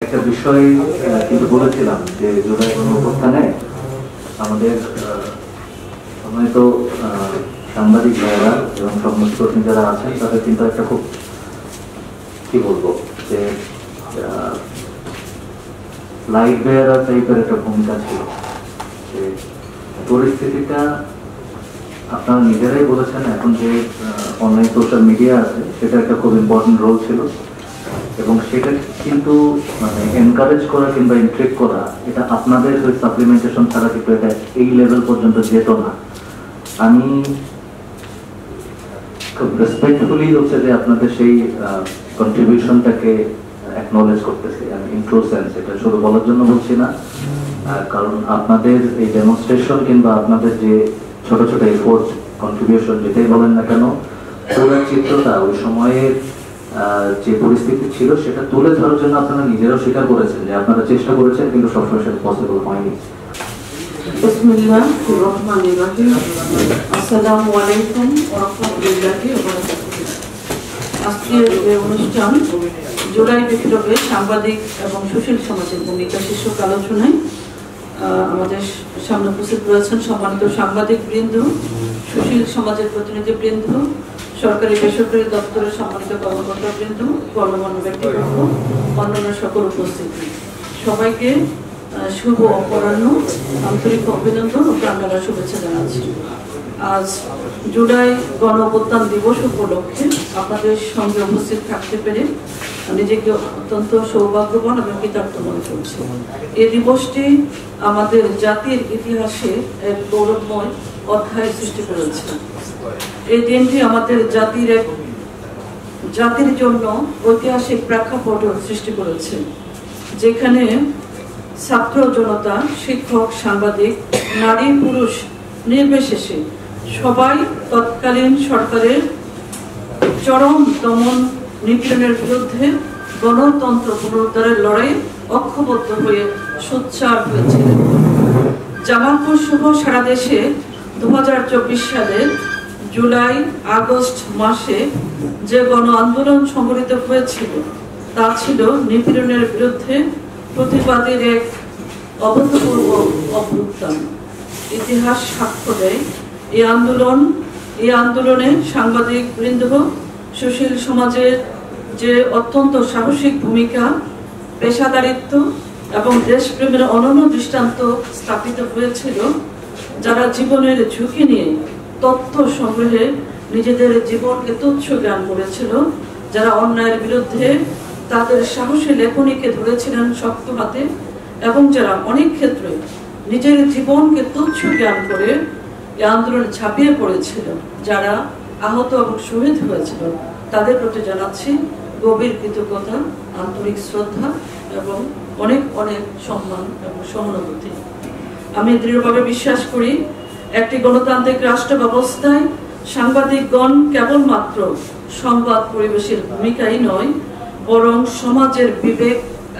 একটা বিষয় কিন্তু বলেছিলাম যে জুলাই গণঅভ্যুত্থানে আমাদের তো সাংবাদিক ভাইয়েরা এবং সংবাদকর্মী যারা আছেন তাদের কিন্তু একটা খুব কি বলবো যে লাইট বেয়ারার টাইপের একটা ভূমিকা ছিল। যে পরিস্থিতিটা আপনারা নিজেরাই বলেছেন, এখন যে অনলাইন সোশ্যাল মিডিয়া আছে সেটা একটা খুব ইম্পর্টেন্ট রোল ছিল, এবং সেটা কিন্তু মানে এনকারেজ করা কিংবা ইন্ট্রিক করা এটা আপনাদের ওই সাপ্লিমেন্টেশন ছাড়া কিন্তু এটা এই লেভেল পর্যন্ত যেত না। আমি খুব রেসপেক্টফুলি হচ্ছে যে আপনাদের সেই কন্ট্রিবিউশনটাকে অ্যাকনলেজ করতেছি আমি ইন ট্রু সেন্স, এটা শুধু বলার জন্য বলছি না, কারণ আপনাদের এই ডেমনস্ট্রেশন কিংবা আপনাদের যে ছোট ছোট এফোর্ট কন্ট্রিবিউশন যেটাই বলেন না কেন, পুরো চিত্রটা ওই সময়ের যে পরিস্থিতি ছিল সেটা তুলে ধরার জন্য আপনারা নিজেরাও স্বীকার করেছেন যে আপনারা চেষ্টা করেছেন কিন্তু সবসময় সেটা পসিবল হয়নি। বিসমিল্লাহির রহমানির রহিম। আসসালামু আলাইকুম ওয়া রাহমাতুল্লাহি ওয়া বারাকাতুহু। আজকের এই অনুষ্ঠান জুলাই বিপ্লবে সাংবাদিক এবং সুশীল সমাজের ভূমিকা শীর্ষক আলোচনায় আমাদের সামনে উপস্থিত রয়েছেন সম্মানিত সাংবাদিক বৃন্দ, সুশীল সমাজের প্রতিনিধি বৃন্দ, সরকারি বেসরকারি দপ্তরের সম্মানিত কর্মকর্তা বৃন্দ, গণ্যমান্য ব্যক্তিবর্গ, অন্যান্য সকল উপস্থিতি, সবাইকে শুভ অপরাহ্ন, আন্তরিক অভিনন্দন ও প্রাণঢালা শুভেচ্ছা জানাচ্ছি। আজ জুলাই গণঅভ্যুত্থান দিবস উপলক্ষে আপনাদের সঙ্গে উপস্থিত থাকতে পেরে নিজেকে অত্যন্ত সৌভাগ্যবান এবং কৃতার্থ মনে করছি। এই দিবসটি আমাদের জাতির ইতিহাসে এক গৌরবময় অধ্যায় সৃষ্টি করেছে। এই দিনটি আমাদের জাতির জন্য ঐতিহাসিক প্রেক্ষাপট সৃষ্টি করেছে, যেখানে ছাত্র জনতা, শিক্ষক, সাংবাদিক, নারী পুরুষ নির্বিশেষে সবাই তৎকালীন সরকারের চরম দমন নিপীড়নের বিরুদ্ধে গণতন্ত্র পুনরুদ্ধারের লড়াই ঐক্যবদ্ধ হয়ে সোচ্চার হয়েছিলেন। জামালপুর সহ সারা দেশে 2024 সালের জুলাই আগস্ট মাসে যে গণ আন্দোলন সংগঠিত হয়েছিল তা ছিল নিপীড়নের বিরুদ্ধে প্রতিবাদের এক অভূতপূর্ব অভ্যুত্থান। ইতিহাস সাক্ষ্য দেয় এই আন্দোলনে সাংবাদিক বৃন্দ, সুশীল সমাজের যে অত্যন্ত সাহসিক ভূমিকা, পেশাদারিত্ব এবং দেশপ্রেমের অনন্য দৃষ্টান্ত স্থাপিত হয়েছিল। যারা জীবনের ঝুঁকি নিয়ে তথ্য সংগ্রহে নিজেদের জীবনকে তুচ্ছ জ্ঞান করেছিল, যারা অন্যায়ের বিরুদ্ধে তাদের সাহসী লেখনীকে ধরেছিলেন শক্ত হাতে, এবং যারা অনেক ক্ষেত্রে নিজের জীবনকে তুচ্ছ জ্ঞান করে এই আন্দোলনে ঝাঁপিয়ে পড়েছিল, যারা আহত এবং শহীদ হয়েছিল, তাদের প্রতি জানাচ্ছি গভীর কৃতজ্ঞতা, আন্তরিক শ্রদ্ধা এবং অনেক অনেক সম্মান এবং সহানুভূতি। আমি দৃঢ়ভাবে বিশ্বাস করি, একটি গণতান্ত্রিক রাষ্ট্র ব্যবস্থায় সাংবাদিকগণ কেবলমাত্র সংবাদ পরিবেশের ভূমিকাই নয়, বরং সমাজের বিবেক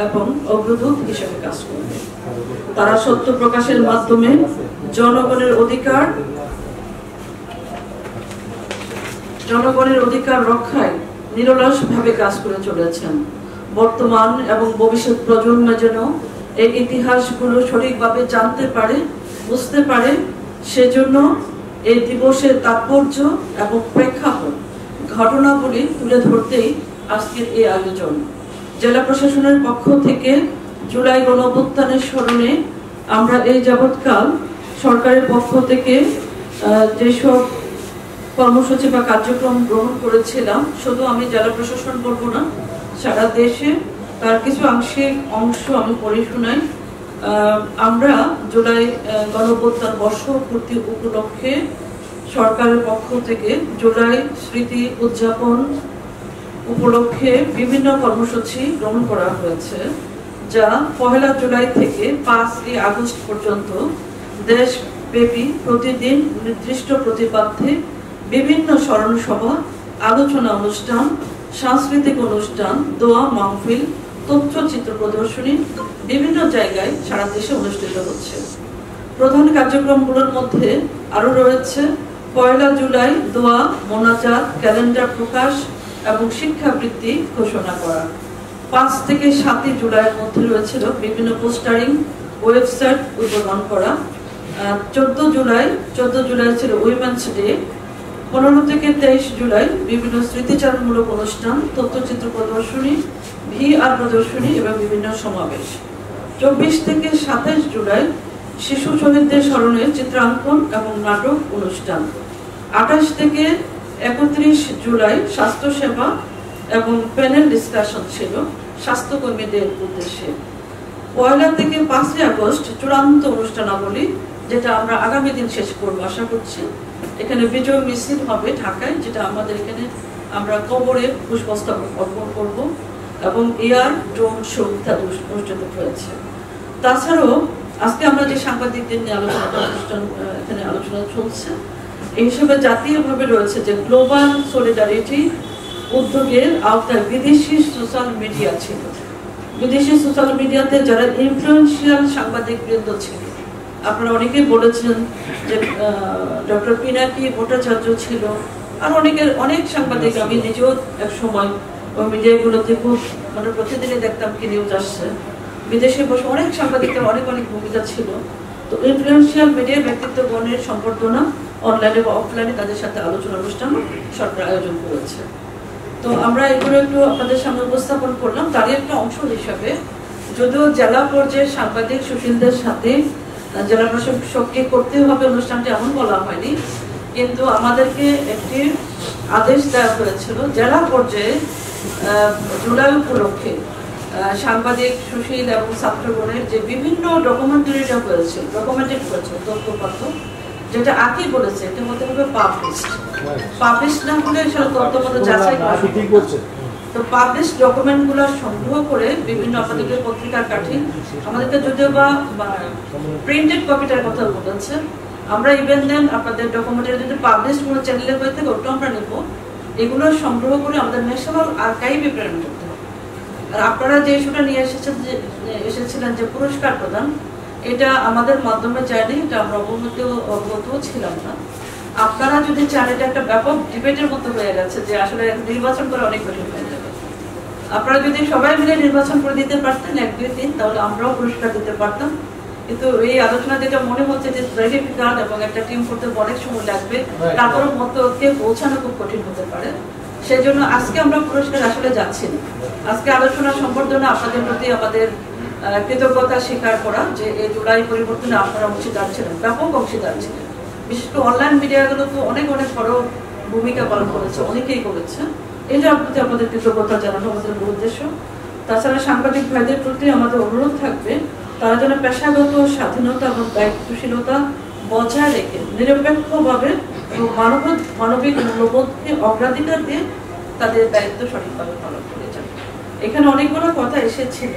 এবং অগ্রদূত হিসেবে কাজ করবে। তারা সত্য প্রকাশের মাধ্যমে জনগণের অধিকার রক্ষায় নিরলসভাবে কাজ করে চলেছেন। বর্তমান এবং ভবিষ্যৎ প্রজন্ম যেন এই ইতিহাসগুলো সঠিকভাবে জানতে পারে, বুঝতে পারে, সেজন্য এই দিবসের তাৎপর্য এবং প্রেক্ষাপট ঘটনাগুলি তুলে ধরতেই আজকের এই আয়োজন। জেলা প্রশাসনের পক্ষ থেকে জুলাই গণঅভ্যুত্থানের স্মরণে আমরা এই যাবৎকাল সরকারের পক্ষ থেকে যেসব কর্মসূচি বা কার্যক্রম গ্রহণ করেছিলাম, শুধু আমি জেলা প্রশাসন বলবো না, সারা দেশে তার কিছু আংশিক অংশ আমি পড়ে শোনাই। আমরা জুলাই গণঅভ্যুত্থান বর্ষপূর্তি উপলক্ষে সরকারের পক্ষ থেকে জুলাই স্মৃতি উদযাপন উপলক্ষে বিভিন্ন কর্মসূচি গ্রহণ করা হয়েছে, যা 1 জুলাই থেকে 5 আগস্ট পর্যন্ত দেশব্যাপী প্রতিদিন নির্দিষ্ট প্রতিপাদ্যে বিভিন্ন স্মরণ সভা, আলোচনা অনুষ্ঠান, সাংস্কৃতিক অনুষ্ঠান, দোয়া মাহফিল, তথ্যচিত্র প্রদর্শনী বিভিন্ন জায়গায় সারা দেশে অনুষ্ঠিত হচ্ছে। প্রধান কার্যক্রমগুলোর মধ্যে আরো রয়েছে 1 জুলাই দোয়া, মোনাজাত, ক্যালেন্ডার প্রকাশ এবং শিক্ষাবৃত্তি ঘোষণা করা। 5 থেকে 7 জুলাইয়ের মধ্যে রয়েছিল বিভিন্ন পোস্টারিং, ওয়েবসাইট উদ্বোধন করা। 14 জুলাই ছিল উইমেন্স ডে। 15 থেকে 23 জুলাই বিভিন্ন স্মৃতিচারণমূলক অনুষ্ঠান, তথ্যচিত্র প্রদর্শনী, VR প্রদর্শনী এবং বিভিন্ন সমাবেশ। 24 থেকে 27 জুলাই শিশু শহীদদের স্মরণে চিত্রাঙ্কন এবং নাটক অনুষ্ঠান। 28 থেকে 31 জুলাই স্বাস্থ্যসেবা এবং প্যানেল ডিসকাশন ছিল স্বাস্থ্যকর্মীদের উদ্দেশ্যে। 1 থেকে 5 আগস্ট চূড়ান্ত অনুষ্ঠানাবলী, যেটা আমরা আগামী দিন শেষ করবো আশা করছি। এখানে বিজয় মিছিল হবে ঢাকায়, যেটা আমাদের এখানে আমরা কবরে পুষ্পস্তবক অর্পণ করব, এবং এয়ার ড্রোন শো ইত্যাদি অনুষ্ঠিত হয়েছে। তাছাড়াও আজকে আমরা যে সাংবাদিকদের নিয়ে এখানে আলোচনা চলছে, এই হিসেবে জাতীয়ভাবে রয়েছে যে গ্লোবাল সলিডারিটি উদ্যোগের আওতায় বিদেশি সোশ্যাল মিডিয়া ছিল। বিদেশি সোশ্যাল মিডিয়াতে যারা ইনফ্লুয়েন্সিয়াল সাংবাদিক বৃন্দ ছিল, আপনারা অনেকেই বলেছেন যে ডক্টর পিনাকি ভট্টাচার্য ছিল, আর অনেক সাংবাদিক, আমি নিজেও এক সময় ওই মিডিয়াগুলোতে খুব মানে প্রতিদিনই দেখতাম কি নিউজ আসছে, বিদেশে বসে অনেক সাংবাদিকের অনেক ভূমিকা ছিল। তো ইনফ্লুয়েন্সিয়াল মিডিয়া ব্যক্তিত্বগণের সম্বর্ধনা অনলাইনে বা অফলাইনে তাদের সাথে আলোচনা অনুষ্ঠান সরকার আয়োজন করেছে। তো আমরা এগুলো একটু আপনাদের সামনে উপস্থাপন করলাম। তারই একটা অংশ হিসাবে যদিও জেলা পর্যায়ে সাংবাদিক সুশীলদের সাথে জেলা প্রশাসককে করতে হবে অনুষ্ঠানটি এমন বলা হয়নি, কিন্তু আমাদেরকে একটি আদেশ দেওয়া হয়েছিল জেলা পর্যায়ে জুলাই উপলক্ষে সাংবাদিক সুশীল এবং ছাত্রগণের যে বিভিন্ন ডকুমেন্টেড হয়েছে তথ্যপত্র, যেটা আকি বলেছে এটা হতে হবে পাবলিশ না হলে সেটা তথ্যপত্র যাচাই করছে। তো পাবলিশ ডকুমেন্টগুলো সংগ্রহ করে বিভিন্ন আপনাদের পত্রিকার কাঠি, আমাদেরকে যদিও বা প্রিন্টেড কপিটার কথা বলেছে, আমরা ইভেন দেন আপনাদের ডকুমেন্টের যদি পাবলিশ কোনো চ্যানেলে হয়ে থাকে ওটাও আমরা নেব। এগুলো সংগ্রহ করে আমাদের ন্যাশনাল আর্কাইভে প্রেরণ করতে হবে। আর আপনারা যে ইস্যুটা নিয়ে এসেছিলেন যে পুরস্কার প্রদান, এটা আমাদের মাধ্যমে যায়নি, এটা আমরা অবগতও ছিলাম না। আপনারা যদি চান, এটা একটা ব্যাপক ডিবেটের মতো হয়ে গেছে যে আসলে নির্বাচন করে অনেক কঠিন হয়ে যাবে। আপনারা যদি সবাই মিলে নির্বাচন করে দিতে পারতেন 1, 2, 3, তাহলে আমরাও পুরস্কার দিতে পারতাম। কিন্তু এই আলোচনা যেটা মনে হচ্ছে যে ভেরিফিকার এবং একটা টিম করতে অনেক সময় লাগবে, তারপরও মতকে পৌঁছানো খুব কঠিন হতে পারে। সেই জন্য আজকে আমরা পুরস্কার আসলে যাচ্ছি না। আজকে আলোচনা সম্বর্ধনা আপনাদের প্রতি আমাদের কৃতজ্ঞতা স্বীকার করা যে এই জুলাই পরিবর্তনে আপনারা অংশীদার ছিলেন, ব্যাপক অংশীদার ছিলেন। বিশেষ করে অনলাইন মিডিয়াগুলো তো অনেক বড় ভূমিকা পালন করেছে, অনেকেই করেছে। এই যে প্রতি আমাদের কৃতজ্ঞতা জানানো আমাদের মূল উদ্দেশ্য। তাছাড়া সাংবাদিক ভাইদের প্রতি আমাদের অনুরোধ থাকবে তারা যেন পেশাগত স্বাধীনতা এবং দায়িত্বশীলতা বজায় রেখে নিরপেক্ষভাবে মানবিক মূল্যবোধকে অগ্রাধিকার দিয়ে তাদের দায়িত্ব সঠিকভাবে পালন করে যান। এখানে অনেকগুলো কথা এসেছিল,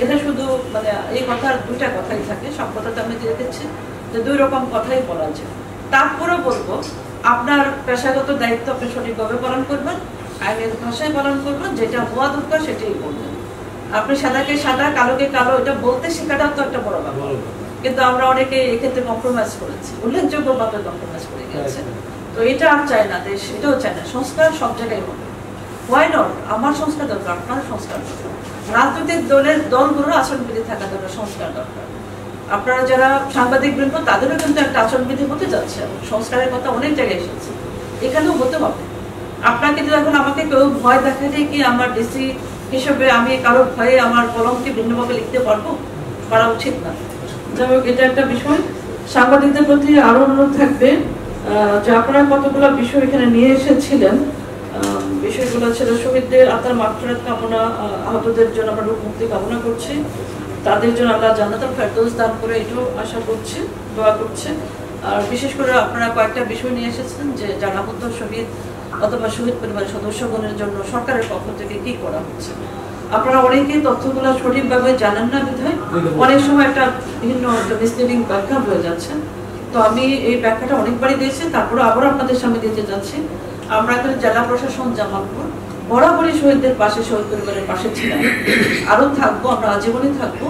এটা শুধু মানে এই কথার দুইটা কথাই থাকে, সব কথাতে আমি দেখেছি যে 2 রকম কথাই বলা যায়। তারপরেও বলবো আপনার পেশাগত দায়িত্ব আপনি সঠিকভাবে পালন করবেন, আইনের ভাষায় পালন করবেন, যেটা হওয়া দরকার সেটাই বলবেন। আপনি সাদাকে সাদা কালোকে কালো এটা বলতে শেখাটাও তো একটা বড় ব্যাপার, কিন্তু আমরা অনেকে এক্ষেত্রে কম্প্রোমাইজ করেছি, উল্লেখযোগ্যভাবে কম্প্রোমাইজ করে গেছে। তো এটা আর চায় না দেশ, এটাও চায় না। সংস্কার সব জায়গায় হবে, হোয়াই নট? আমার সংস্কার দরকার, আপনার সংস্কার দরকার, রাজনৈতিক দলগুলোর আচরণবিধি থাকা দরকার, সংস্কার দরকার। আপনারা যারা সাংবাদিক বৃন্দ তাদেরও কিন্তু একটা আচরণবিধি হতে যাচ্ছে, সংস্কারের কথা অনেক জায়গায় এসেছে, এখানেও হতে হবে। আপনাকে যদি এখন আমাকে কেউ ভয় দেখা যায় কি আমার ডিসি হিসেবে আমি কারো ভয়ে আমার কলমকে ভিন্নভাবে লিখতে পারবো, করা উচিত না। যাই হোক, এটা একটা বিষয়। সাংবাদিকদের প্রতি আরো অনুরোধ থাকবে যে আপনারা কতগুলো বিষয় এখানে নিয়ে এসেছিলেন। বিষয়গুলো ছিল শহীদদের আত্মার মাগফিরাত কামনা, আহতদের জন্য আমরা রূপ মুক্তি কামনা করছি, তাদের জন্য আমরা জান্নাতুল ফেরদৌস দান করে এটাও আশা করছি, দোয়া করছি। আর বিশেষ করে আপনারা কয়েকটা বিষয় নিয়ে এসেছেন যে যারা আহত শহীদ অথবা শহীদ পরিবারের সদস্যগণের জন্য সরকারের পক্ষ থেকে কি করা হচ্ছে। আপনারা অনেকেই তথ্যগুলো সঠিকভাবে জানেন না বিধায় অনেক সময় একটা ভিন্ন মিসলিডিং ব্যাখ্যা হয়ে যাচ্ছে। তো আমি এই ব্যাখ্যাটা অনেকবারই দিয়েছি, তারপরে আবারও আপনাদের সামনে দিতে যাচ্ছি। আমরা এখানে জেলা প্রশাসন জামালপুর বরাবরই শহীদদের পাশে, শহীদ পরিবারের পাশে ছিলাম, আরো থাকবো, আমরা আজীবনই থাকবো।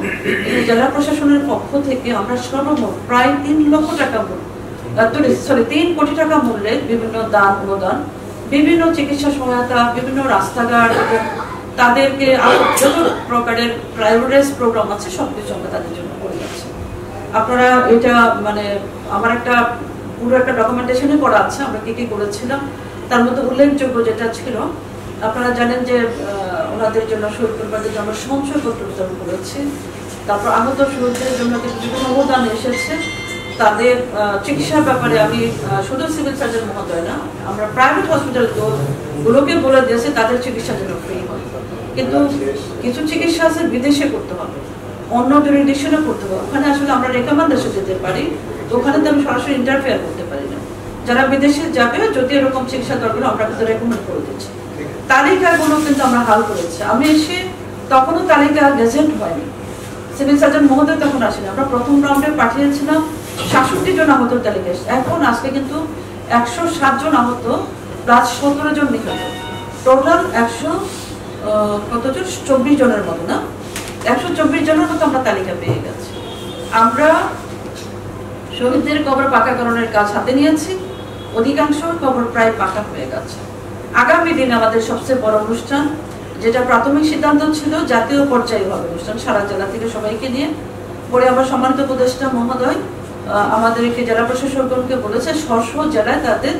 এই জেলা প্রশাসনের পক্ষ থেকে আমরা সর্বমোট প্রায় 3 লক্ষ টাকা মূল্য 3 কোটি টাকা মূল্যের বিভিন্ন দান অনুদান, বিভিন্ন চিকিৎসা সহায়তা, বিভিন্ন রাস্তাঘাট, তাদেরকে আরো যত প্রকারের প্রায়োরিটাইজ প্রোগ্রাম আছে সবকিছু আমরা তাদের জন্য করে যাচ্ছি। আপনারা এটা মানে আমার একটা পুরো একটা ডকুমেন্টেশনে করা আছে আমরা কি কি করেছিলাম। তার মধ্যে উল্লেখযোগ্য যেটা ছিল, আপনারা জানেন যে ওনাদের জন্য শহীদ পরিবারদের জন্য সঞ্চয়পত্র বিতরণ করেছি। তারপর আহত শহীদদের জন্য কিছু অনুদান এসেছে। তাদের চিকিৎসার ব্যাপারে আমি শুধু সিভিল সার্জন মহোদয় না, আমরা প্রাইভেট হসপিটাল গুলোকে বলে দিয়েছি তাদের চিকিৎসা যেন ফ্রি হয়। কিন্তু কিছু চিকিৎসা আছে বিদেশে করতে হবে, অন্য জুরিডিকশনে করতে হবে, ওখানে আসলে আমরা রেকমেন্ডেশন দিতে পারি, তো ওখানে তো আমি সরাসরি ইন্টারফেয়ার করতে পারি না। যারা বিদেশে যাবে যদি এরকম চিকিৎসা দরকার আমরা কিন্তু রেকমেন্ড করে দিচ্ছি। তালিকাগুলো কিন্তু আমরা হাল করেছি। আমি এসে তখনও তালিকা গেজেট হয়নি, সিভিল সার্জন মহোদয় তখন আসেনি। আমরা প্রথম রাউন্ডে পাঠিয়েছিলাম 67 জন আহত তালিকা, এখন আজকে কিন্তু 107 জন আহত প্লাস 17 জন নিহত, টোটাল 124 জনের মতো না, 124 জনের মতো আমরা তালিকা পেয়ে গেছি। আমরা শহীদদের কবর পাকাকরণের কাজ হাতে নিয়েছি, অধিকাংশ কবর প্রায় পাকা হয়ে গেছে। আগামী দিন আমাদের সবচেয়ে বড় অনুষ্ঠান, যেটা প্রাথমিক সিদ্ধান্ত ছিল জাতীয় পর্যায়ে হবে অনুষ্ঠান, সারা জেলা থেকে সবাইকে নিয়ে। পরে আমার সম্মানিত উপদেষ্টা মহোদয় আমাদেরকে জেলা প্রশাসকগণকে বলেছে স্ব জেলায় তাদের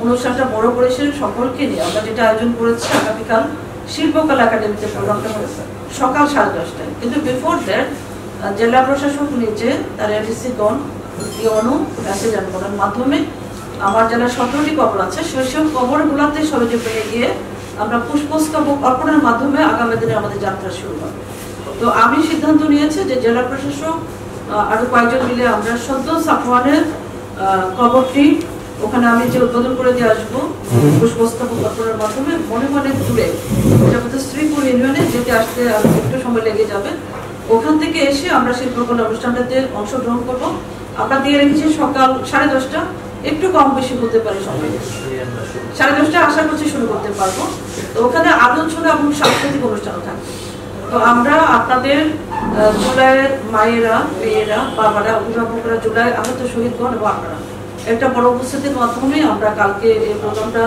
অনুষ্ঠানটা বড় পরিসরে সকলকে নিয়ে আমরা যেটা আয়োজন করেছি আগামীকাল শিল্পকলা একাডেমিতে প্রোগ্রামটা হয়েছে সকাল 10:30টায়। কিন্তু বিফোর দ্যাট জেলা প্রশাসক নিজে তার এডিসি গণ ইউনো মেসেজ আন্দোলনের মাধ্যমে আমার জেলার 17টি কবর আছে সেসব কবরগুলোতে সহজে পেয়ে গিয়ে আমরা পুষ্পস্তবক অর্পণের মাধ্যমে আগামী দিনে আমাদের যাত্রা শুরু হবে। তো আমি সিদ্ধান্ত নিয়েছি যে জেলা প্রশাসক আরো কয়েকজন মিলে আমরা সদ্য সাফওয়ানের কবরটি ওখানে আমি যে উদ্বোধন করে দিয়ে আসবো পুষ্পস্তবক অর্পণের মাধ্যমে মনে মনে দূরে, এটা হচ্ছে শ্রীপুর ইউনিয়নে যেতে আসতে একটু সময় লেগে যাবে, ওখান থেকে এসে আমরা শিল্পকলা অনুষ্ঠানটাতে অংশগ্রহণ করবো। আমরা দিয়ে রেখেছি সকাল 10:30টা, একটু কম বেশি হতে পারে সময়, 10:30 আশা করছি শুরু করতে পারবো। তো ওখানে আলোচনা এবং সাংস্কৃতিক অনুষ্ঠানও থাকবে। তো আমরা আপনাদের জুলাইয়ের মায়েরা, মেয়েরা, বাবারা, অভিভাবকরা, জুলাই আহত শহীদগণ এবং আপনারা একটা বড় উপস্থিতির মাধ্যমে আমরা কালকে এই প্রোগ্রামটা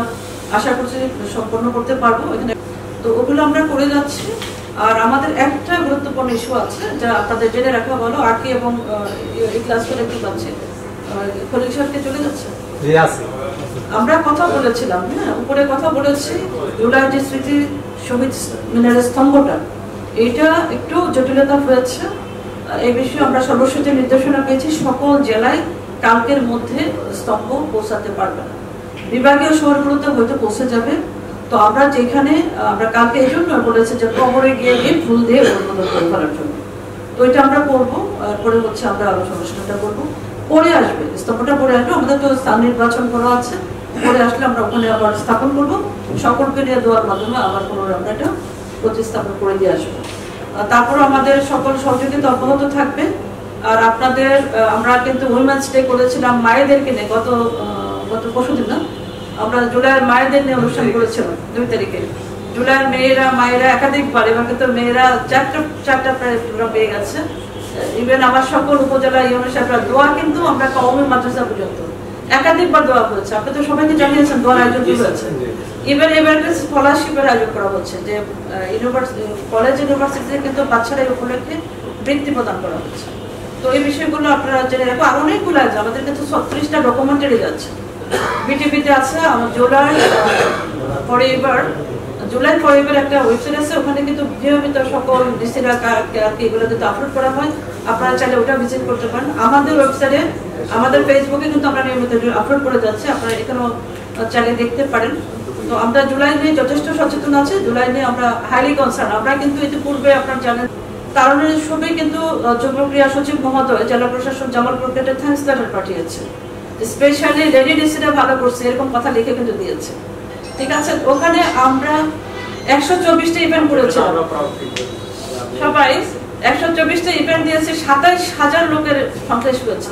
আশা করছি সম্পন্ন করতে পারবো এখানে। তো ওগুলো আমরা করে যাচ্ছি। আর আমাদের একটা গুরুত্বপূর্ণ ইস্যু আছে যা আপনাদের জেনে রাখা ভালো, আরকি এবং এই ক্লাস করে কি পাচ্ছে খলিল সাহেবকে চলে যাচ্ছে। আমরা কথা বলেছিলাম, হ্যাঁ উপরে কথা বলেছি, জুলাই যে স্মৃতি শহীদ মিনারের স্তম্ভটা এইটা একটু জটিলতা হয়েছে। এই বিষয়ে আমরা সর্বশেষ নির্দেশনা পেয়েছি সকল জেলায় কালকের মধ্যে স্তম্ভ পৌঁছাতে পারবে না, বিভাগীয় শহরগুলোতে হয়তো পৌঁছে যাবে। তো আমরা যেখানে আমরা কালকে এই জন্য বলেছি যে কবরে গিয়ে ফুল দিয়ে অনুমোদন করে ফেলার জন্য, তো এটা আমরা করবো। পরে হচ্ছে আমরা আলোচনা অনুষ্ঠানটা করবো, পরে আসবে স্তম্ভটা, পরে আসবে। আমাদের তো স্থান নির্বাচন করা আছে, পরে আসলে আমরা ওখানে আবার স্থাপন করবো, সকলকে নিয়ে দেওয়ার মাধ্যমে আবার পুনরায় আমরা এটা প্রতিস্থাপন করে দিয়ে আসবো। তারপর আমাদের সকল সহযোগিতা অব্যাহত থাকবে। আর আপনাদের আমরা কিন্তু উইমেন্স ডে করেছিলাম মায়েদেরকে নিয়ে, গত পরশুদিন না আমরা জুলাইয়ের মায়েদের নিয়ে অনুষ্ঠান করেছিলাম 2 তারিখে। জুলাইয়ের মেয়েরা মায়েরা একাধিকবার, এবার কিন্তু মেয়েরা চারটা প্রায় প্রোগ্রাম পেয়ে গেছে। ইভেন আমার সকল উপজেলা ইউনো সাহেবরা দোয়া কিন্তু আমরা কওমি মাদ্রাসা পর্যন্ত একাধিকবার দোয়া করেছে। আপনি তো সবাইকে জানিয়েছেন দোয়ার আয়োজন হয়েছে। ইভেন এবার স্কলারশিপের আয়োজন করা হচ্ছে, যে কলেজ ইউনিভার্সিটিতে কিন্তু বাচ্চারা এই উপলক্ষে বৃত্তি প্রদান করা হচ্ছে। তো এই বিষয়গুলো আপনারা জেনে রাখবো। আর অনেকগুলো আছে, আমাদের কিন্তু 36টা ডকুমেন্টারি আছে, বিটিভিতে আছে। জুলাই ফরএভার একটা ওয়েবসাইট আছে, ওখানে কিন্তু নিয়মিত সকল ডিসিরা এগুলো কিন্তু আপলোড করা হয়। আপনারা চাইলে ওটা ভিজিট করতে পারেন। আমাদের ওয়েবসাইটে, আমাদের ফেসবুকে কিন্তু আমরা নিয়মিত আপলোড করে যাচ্ছি, আপনারা এখানেও চাইলে দেখতে পারেন। তো আমরা জুলাই নিয়ে যথেষ্ট সচেতন আছি, জুলাই নিয়ে আমরা হাইলি কনসার্ন। আমরা কিন্তু ইতিপূর্বে আপনারা জানেন কারণের সবই কিন্তু যুবক্রিয়া সচিব মহোদয় জেলা প্রশাসক জামালপুরকে একটা থ্যাঙ্কস লেটার পাঠিয়েছে, স্পেশালি লেডি ডিসিরা ভালো করছে এরকম কথা লিখে কিন্তু দিয়েছে। ঠিক আছে, ওখানে আমরা 124টা ইভেন্ট করেছিলাম, সবাই 124টা ইভেন্ট দিয়েছে, 27,000 লোকের সংশ্লেষ হয়েছে।